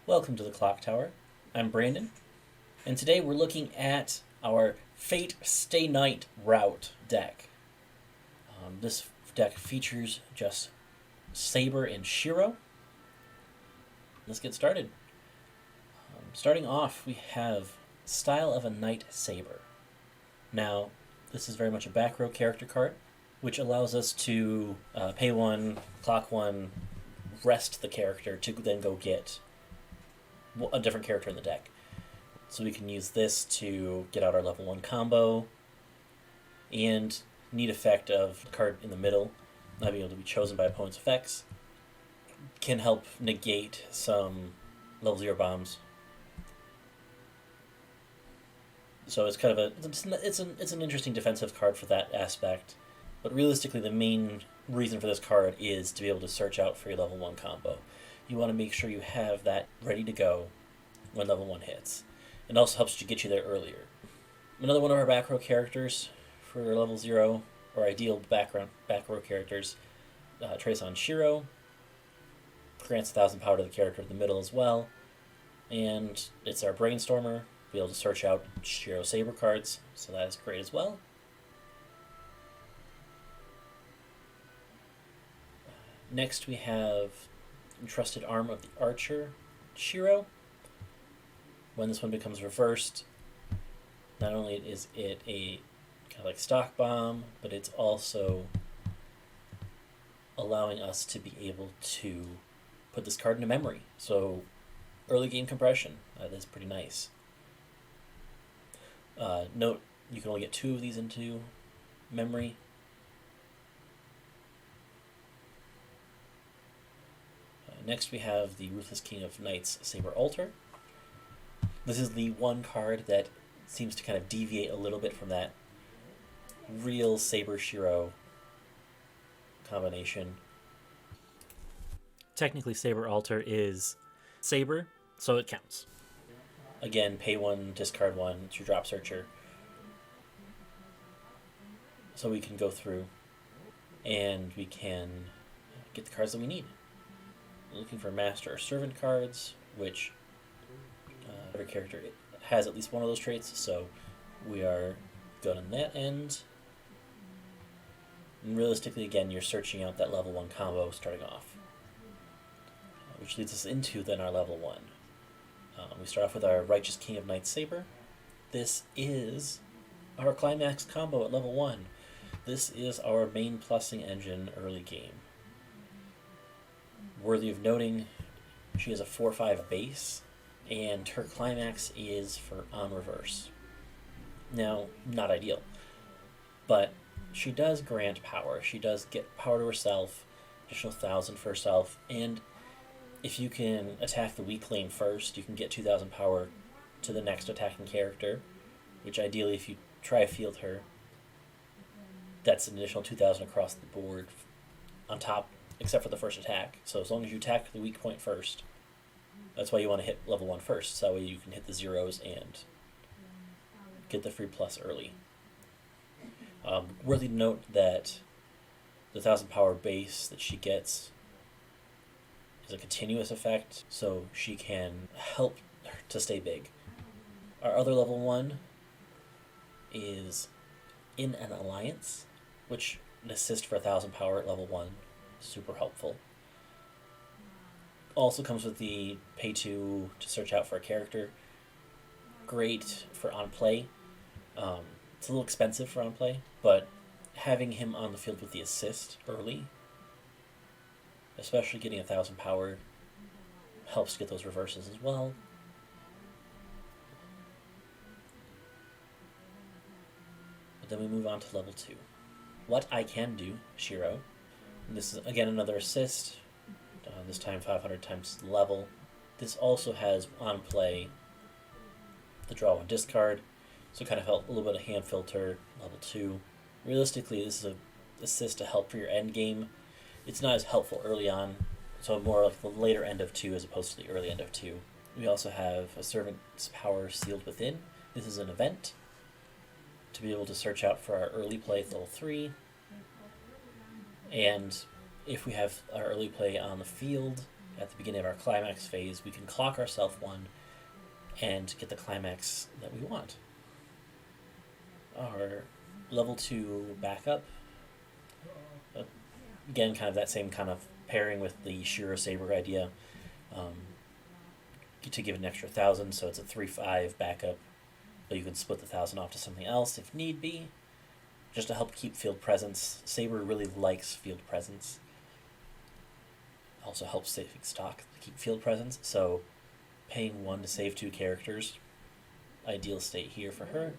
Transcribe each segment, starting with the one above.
Welcome to the Clock Tower. I'm Brandon, and today we're looking at our Fate Stay Night Route deck. This deck features just Saber and Shiro. Let's get started. Starting off, we have Style of a Knight Saber. Now, this is very much a back row character card, which allows us to pay one, clock one, rest the character to then go get a different character in the deck. So we can use this to get out our level 1 combo, and neat effect of the card in the middle, not being able to be chosen by opponent's effects, can help negate some level 0 bombs. So it's kind of it's an interesting defensive card for that aspect, but realistically the main reason for this card is to be able to search out for your level 1 combo. You want to make sure you have that ready to go when level 1 hits. It also helps to get you there earlier. Another one of our back row characters for level 0, or ideal back row characters, Archer Shiro. Grants 1,000 power to the character in the middle as well. And it's our Brainstormer, be able to search out Shiro Saber cards, so that is great as well. Next we have Entrusted Arm of the Archer Shiro. When this one becomes reversed, not only is it a kind of like stock bomb, but it's also allowing us to be able to put this card into memory. So early game compression, that's pretty nice. Note, you can only get 2 of these into memory. Next we have the Ruthless King of Knights, Sabre Alter. This is the one card that seems to kind of deviate a little bit from that real Saber-Shiro combination. Technically, Sabre Alter is Saber, so it counts. Again, pay 1, discard 1, it's your drop searcher. So we can go through and we can get the cards that we need. Looking for Master or Servant cards, which every character has at least one of those traits, so we are good on that end. And realistically, again, you're searching out that level 1 combo starting off, which leads us into then our level 1. We start off with our Righteous King of Knights Saber. This is our Climax combo at level 1. This is our main plussing engine early game. Worthy of noting, she has a 4/5 base, and her Climax is for on reverse. Now, not ideal, but she does grant power. She does get power to herself, additional 1,000 for herself, and if you can attack the weak lane first, you can get 2,000 power to the next attacking character, which ideally, if you try to field her, that's an additional 2,000 across the board on top, except for the first attack. So as long as you attack the weak point first, that's why you want to hit level 1 first, so that way you can hit the zeros and get the free plus early. Worthy to note that the 1,000 power base that she gets is a continuous effect, so she can help to stay big. Our other level 1 is In an Alliance, which an assist for 1,000 power at level 1. Super helpful. Also comes with the pay 2 to search out for a character. Great for on play. It's a little expensive for on play, but having him on the field with the assist early, especially getting 1,000 power, helps to get those reverses as well. But then we move on to level 2. What I Can Do, Shiro. This is, again, another assist, this time 500 times level. This also has on play the draw 1 discard, so kind of help a little bit of hand filter, level 2. Realistically, this is an assist to help for your end game. It's not as helpful early on, so more like the later end of 2 as opposed to the early end of 2. We also have a Servant's Power Sealed Within. This is an event to be able to search out for our early play at level 3. And if we have our early play on the field, at the beginning of our climax phase, we can clock ourselves one and get the climax that we want. Our level 2 backup, again, kind of that same kind of pairing with the Shiro Saber idea, to give it an extra 1,000, so it's a 3-5 backup, but you can split the 1,000 off to something else if need be, just to help keep field presence. Saber really likes field presence. Also helps saving stock to keep field presence, so paying 1 to save 2 characters, ideal state here for her.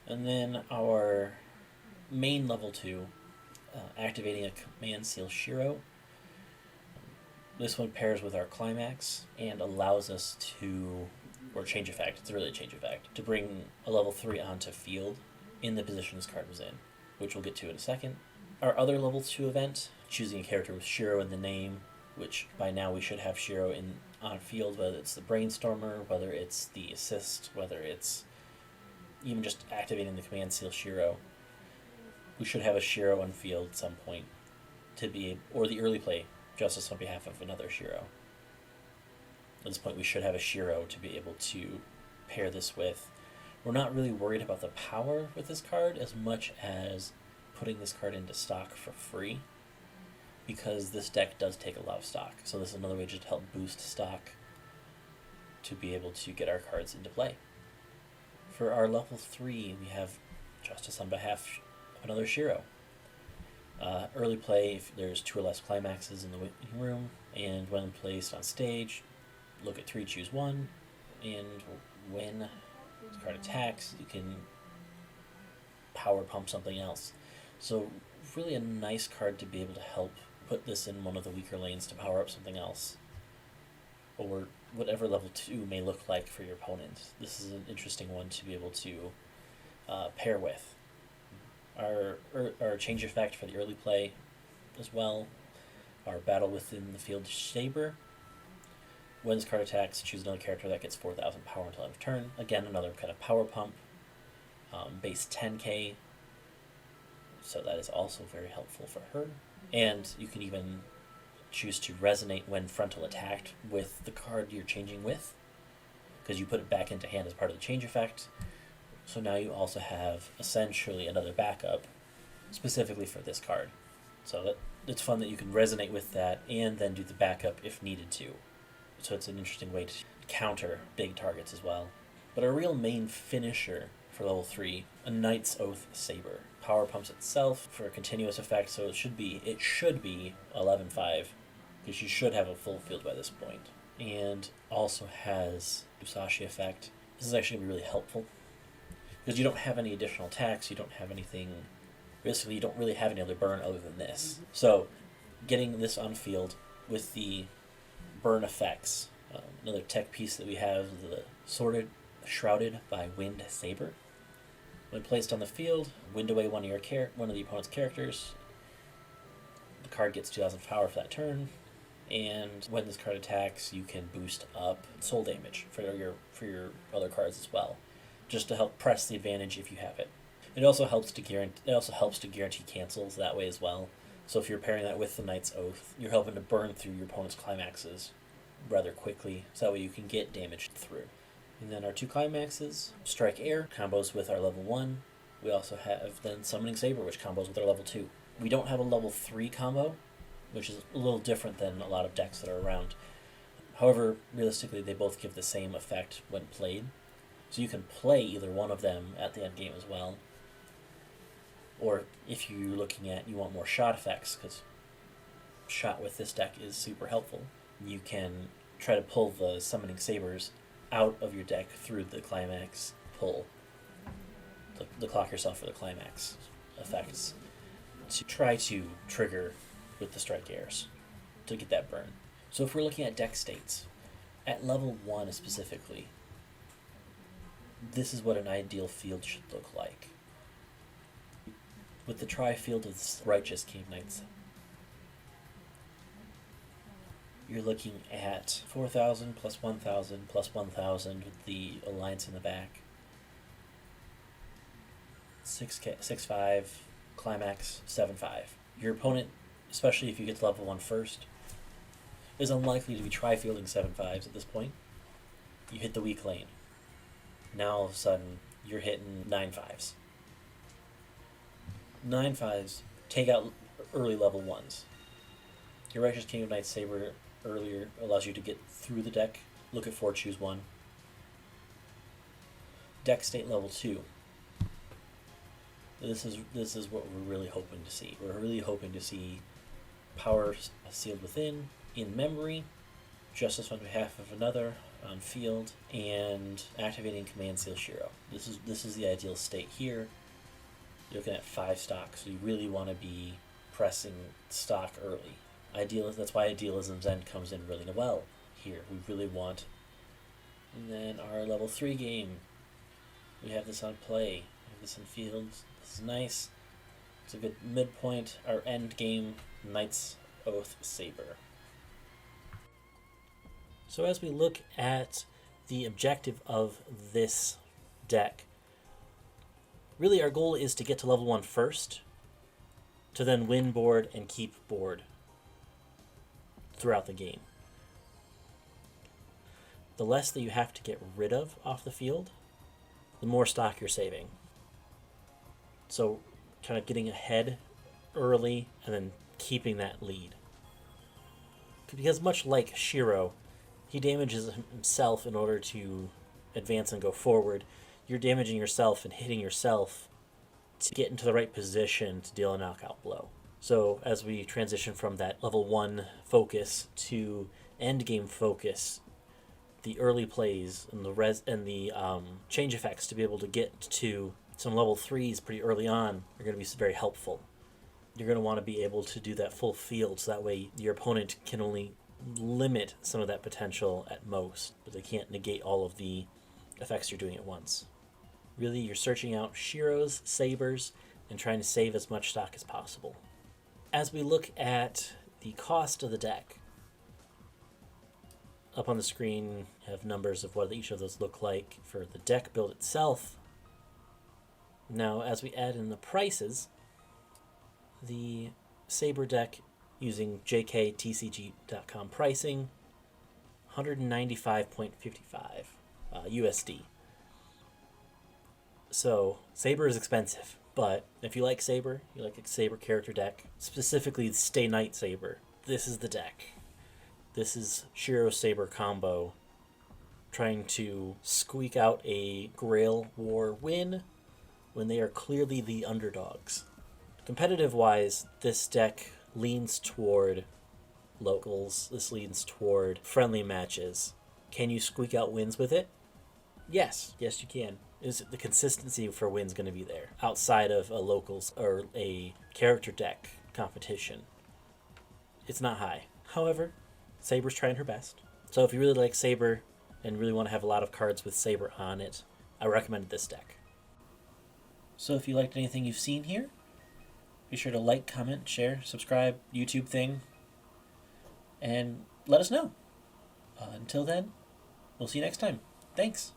And then our main level 2, activating a command seal Shiro. This one pairs with our climax and allows us to, or change effect, it's really a change effect, to bring a level 3 onto field in the position this card was in, which we'll get to in a second. Our other level 2 event, choosing a character with Shiro in the name, which by now we should have Shiro on field, whether it's the Brainstormer, whether it's the Assist, whether it's even just activating the command seal Shiro. We should have a Shiro on field at some point to be, or the early play Justice on behalf of another Shiro. At this point, we should have a Shiro to be able to pair this with. We're not really worried about the power with this card as much as putting this card into stock for free, because this deck does take a lot of stock. So this is another way just to help boost stock to be able to get our cards into play. For our level 3, we have Justice on behalf of another Shiro. Early play, if there's 2 or less climaxes in the waiting room, and when placed on stage, look at 3, choose 1, and when this card attacks, you can power pump something else. So really a nice card to be able to help put this in one of the weaker lanes to power up something else, or whatever level 2 may look like for your opponent. This is an interesting one to be able to pair with. Our change effect for the early play as well. Our battle within the field Saber. When this card attacks, choose another character that gets 4,000 power until end of turn. Again, another kind of power pump. Base 10k. So that is also very helpful for her. And you can even choose to resonate when frontal attacked with the card you're changing with, because you put it back into hand as part of the change effect. So now you also have essentially another backup specifically for this card. So it's fun that you can resonate with that and then do the backup if needed to. So it's an interesting way to counter big targets as well. But our real main finisher for level 3, a Knight's Oath Saber. Power pumps itself for a continuous effect, so it should be 11-5, because you should have a full field by this point. And also has Musashi effect. This is actually really helpful, because you don't have any additional attacks, you don't have anything, basically you don't really have any other burn other than this. So getting this on field with the burn effects, another tech piece that we have is the Shrouded by Wind Saber. When placed on the field, wind away one of the opponent's characters. The card gets 2,000 power for that turn, and when this card attacks, you can boost up soul damage for your other cards as well, just to help press the advantage if you have it. It also helps to guarantee cancels that way as well. So if you're pairing that with the Knight's Oath, you're helping to burn through your opponent's climaxes rather quickly, so that way you can get damage through. And then our 2 climaxes, Strike Air, combos with our level 1. We also have then Summoning Saber, which combos with our level 2. We don't have a level 3 combo, which is a little different than a lot of decks that are around. However, realistically, they both give the same effect when played. So you can play either one of them at the end game as well. Or if you're looking at, you want more shot effects, because shot with this deck is super helpful, you can try to pull the Summoning Sabers out of your deck through the climax pull, the clock yourself for the climax effects, to try to trigger with the Strike Airs to get that burn. So if we're looking at deck states, at level 1 specifically, this is what an ideal field should look like. With the tri-field of Righteous King Knights, you're looking at 4,000 plus 1,000 plus 1,000 with the alliance in the back. 6-5, climax, 7-5. Your opponent, especially if you get to level 1 first, is unlikely to be tri-fielding 7/5s at this point. You hit the weak lane. Now all of a sudden, you're hitting 9/5s. 9/5s take out early level 1s. Your Righteous King of Knights Saber earlier allows you to get through the deck. Look at 4, choose 1. Deck state level 2. This is what we're really hoping to see. We're really hoping to see power sealed within, in memory, justice on behalf of another on field, and activating command seal Shiro. This is the ideal state here. You're looking at 5 stock, so you really want to be pressing stock early. That's why Idealism's End comes in really well here. We really want. And then our level 3 game. We have this on play. We have this in fields. This is nice. It's a good midpoint. Our end game, Knight's Oath Saber. So as we look at the objective of this deck, really our goal is to get to level 1 first, to then win board and keep board throughout the game. The less that you have to get rid of off the field, the more stock you're saving. So kind of getting ahead early and then keeping that lead. Because much like Shiro, he damages himself in order to advance and go forward. You're damaging yourself and hitting yourself to get into the right position to deal a knockout blow. So as we transition from that level 1 focus to end game focus, the early plays and the change effects to be able to get to some level 3s pretty early on are going to be very helpful. You're going to want to be able to do that full field, so that way your opponent can only limit some of that potential at most, but they can't negate all of the effects you're doing at once. Really, you're searching out Shiros, Sabers, and trying to save as much stock as possible. As we look at the cost of the deck, up on the screen have numbers of what each of those look like for the deck build itself. Now, as we add in the prices, the Saber deck using jktcg.com pricing, $195.55 USD. So Saber is expensive, but if you like Saber, you like a Saber character deck, specifically the Stay Night Saber, this is the deck. This is Shiro Saber combo trying to squeak out a Grail War win when they are clearly the underdogs. Competitive-wise, this deck leans toward locals. This leans toward friendly matches. Can you squeak out wins with it? Yes. Yes, you can. Is the consistency for wins going to be there outside of a locals or a character deck competition? It's not high. However, Saber's trying her best. So if you really like Saber and really want to have a lot of cards with Saber on it, I recommend this deck. So if you liked anything you've seen here, be sure to like, comment, share, subscribe, YouTube thing, and let us know. Until then, we'll see you next time. Thanks.